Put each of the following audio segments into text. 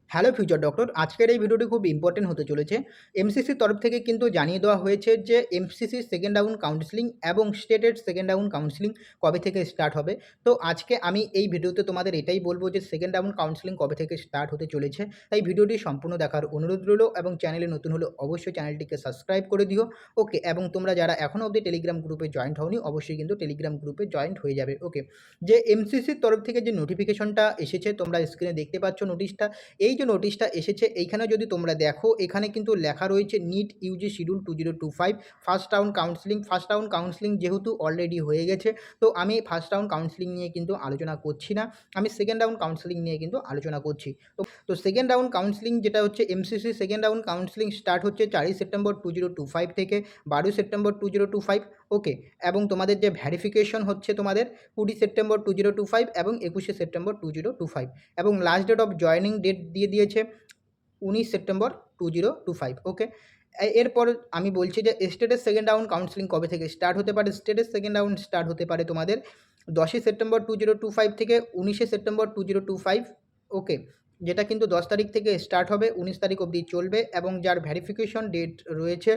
Hello future doctor, আজকের এই ভিডিওটি খুব ইম্পর্টেন্ট হতে চলেছে। এমসিসির তরফ থেকে কিন্তু জানিয়ে দেওয়া হয়েছে যে এমসিসির সেকেন্ড রাউন্ড কাউন্সেলিং এবং স্টেটের সেকেন্ড রাউন্ড কাউন্সেলিং কবে থেকে স্টার্ট হবে। তো আজকে আমি এই ভিডিওতে তোমাদের এটাই বলবো যে সেকেন্ড রাউন্ড কাউন্সেলিং কবে থেকে স্টার্ট হতে চলেছে। তাই ভিডিওটি সম্পূর্ণ দেখার অনুরোধ রইল এবং চ্যানেলে নতুন হলে অবশ্যই চ্যানেলটিকে সাবস্ক্রাইব করে দিও। ওকে, এবং তোমরা যারা এখনও অবধি টেলিগ্রাম গ্রুপে জয়েন্ট হওনি অবশ্যই কিন্তু টেলিগ্রাম গ্রুপে জয়েন্ট হয়ে যাবে। ওকে, যে এমসিসির তরফ থেকে যে নোটিফিকেশনটা এসেছে তোমরা স্ক্রিনে দেখতে পাচ্ছ নোটিশটা। এই যে নোটিশটা এসেছে এইখানে যদি তোমরা দেখো, এখানে কিন্তু লেখা রয়েছে NEET UG schedule 2025 first round counselling যেহেতু অলরেডি হয়ে গেছে, তো আমি ফার্স্ট রাউন্ড কাউন্সেলিং নিয়ে কিন্তু আলোচনা করছি না, আমি সেকেন্ড রাউন্ড কাউন্সেলিং নিয়ে কিন্তু আলোচনা করছি। তো সেকেন্ড রাউন্ড কাউন্সেলিং যেটা হচ্ছে MCC second round counselling start হচ্ছে 4ই সেপ্টেম্বর 2025 থেকে 12ই সেপ্টেম্বর 2025। ওকে, এবং তোমাদের যে ভ্যারিফিকেশন হচ্ছে তোমাদের 20 সেপ্টেম্বর 2025 এবং 21শে সেপ্টেম্বর 2025, এবং last date of joining date দিয়ে দিয়েছে 19 সেপ্টেম্বর 2025। ওকে, এরপর আমি বলছি যে স্টেটের সেকেন্ড রাউন্ড কাউন্সেলিং কবে থেকে স্টার্ট হতে পারে। স্টেটের সেকেন্ড রাউন্ড স্টার্ট হতে পারে তোমাদের 10ই সেপ্টেম্বর 2025 থেকে 19শে সেপ্টেম্বর 2025। ওকে, যেটা কিন্তু 10 তারিখ থেকে স্টার্ট হবে, 19 তারিখ অবধি চলবে, এবং যার ভ্যারিফিকেশন ডেট রয়েছে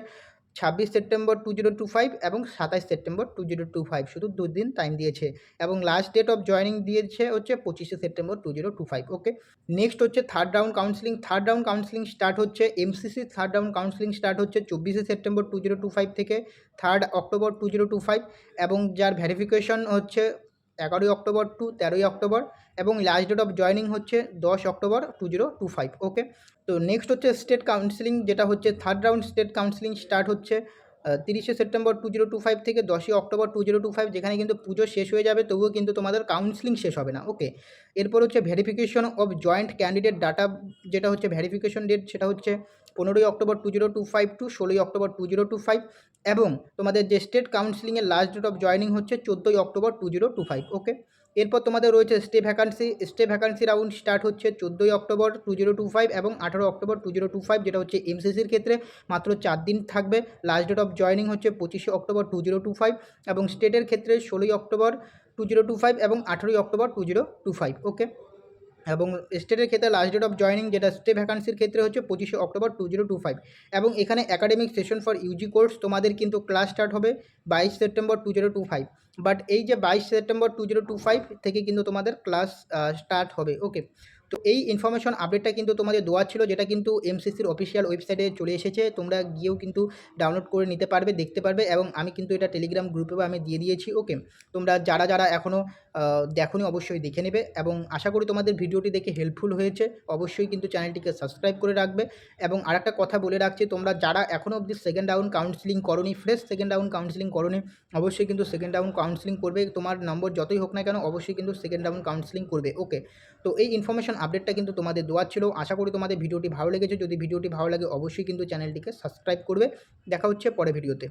26 সেপ্টেম্বর 2025 এবং 27 সেপ্টেম্বর 2025, শুধু 2 দিন টাইম দিয়েছে, এবং লাস্ট ডেট অফ জয়েনিং দিয়েছে হচ্ছে 25শে সেপ্টেম্বর 2025। ওকে, নেক্সট হচ্ছে থার্ড রাউন্ড কাউন্সেলিং স্টার্ট হচ্ছে MCC third round counselling start হচ্ছে 24শে সেপ্টেম্বর 2025 থেকে 3 অক্টোবর 2025, এবং যার ভ্যারিফিকেশন হচ্ছে 11ই অক্টোবর টু 13ই অক্টোবর, এবং লাস্ট ডেট অফ জয়েনিং হচ্ছে 10 অক্টোবর 2025। ওকে, তো নেক্সট হচ্ছে স্টেট কাউন্সেলিং, যেটা হচ্ছে third round state counselling start হচ্ছে 30শে সেপ্টেম্বর 2025 থেকে 10ই অক্টোবর 2025, যেখানে কিন্তু পুজো শেষ হয়ে যাবে তবুও কিন্তু তোমাদের কাউন্সেলিং শেষ হবে না। ওকে, এরপর হচ্ছে verification of joint candidate data, যেটা হচ্ছে ভেরিফিকেশন ডেট, সেটা হচ্ছে 15ই অক্টোবর 2025 টু 16ই অক্টোবর 2025, এবং তোমাদের যে স্টেট কাউন্সেলিংয়ের লাস্ট ডেট অফ জয়েনিং হচ্ছে 14ই অক্টোবর 2025। ওকে, এরপর তোমাদের রয়েছে স্টে ভ্যাকান্সি রাউন্ড স্টার্ট হচ্ছে 14ই অক্টোবর 2025 এবং 18 অক্টোবর 2025, যেটা হচ্ছে এমসিসির ক্ষেত্রে মাত্র 4 দিন থাকবে। লাস্ট ডেট অফ জয়েনিং হচ্ছে 25শে অক্টোবর 2025, এবং স্টেটের ক্ষেত্রে 16ই অক্টোবর 2025 এবং 18ই অক্টোবর 2025। ওকে, এবং স্টেটের ক্ষেত্রে লাস্ট ডেট অফ জয়েনিং, যেটা স্টে ভ্যাকান্সির ক্ষেত্রে হচ্ছে 25শে অক্টোবর 2025, এবং এখানে academic session for Yuji course তোমাদের কিন্তু ক্লাস স্টার্ট হবে 22 সেপ্টেম্বর 2025। বাট এই যে 22 সেপ্টেম্বর 2025 থেকে কিন্তু তোমাদের ক্লাস স্টার্ট হবে। ওকে, তো এই ইনফরমেশন আপডেটটা কিন্তু তোমাদের দেওয়া ছিল, যেটা কিন্তু এমসিসির অফিসিয়াল ওয়েবসাইটে চলে এসেছে, তোমরা গিয়েও কিন্তু ডাউনলোড করে নিতে পারবে, দেখতে পারবে, এবং আমি কিন্তু এটা টেলিগ্রাম গ্রুপেও আমি দিয়ে দিয়েছি। ওকে, তোমরা যারা এখনও দেখোনি অবশ্যই দেখে নেবে, এবং আশা করি তোমাদের ভিডিওটি দেখে হেল্পফুল হয়েছে। অবশ্যই কিন্তু চ্যানেলটিকে সাবস্ক্রাইব করে রাখবে, এবং আরেকটা কথা বলে রাখছি, তোমরা যারা এখনও অবধি সেকেন্ড রাউন্ড কাউন্সেলিং করোনি, ফ্রেশ সেকেন্ড রাউন্ড কাউন্সেলিং করোনি, অবশ্যই কিন্তু সেকেন্ড রাউন্ড কাউন্সেলিং করবে। তোমার নম্বর যতই হোক না কেন অবশ্যই কিন্তু সেকেন্ড রাউন্ড কাউন্সেলিং করবে। ওকে, তো এই ইনফরমেশন আপডেটটা কিন্তু তোমাদের দেওয়ার ছিল। আশা করি তোমাদের ভিডিওটি ভালো লেগেছে। যদি ভিডিওটি ভালো লাগে অবশ্যই কিন্তু চ্যানেলটিকে সাবস্ক্রাইব করবে। দেখা হচ্ছে পরে ভিডিওতে।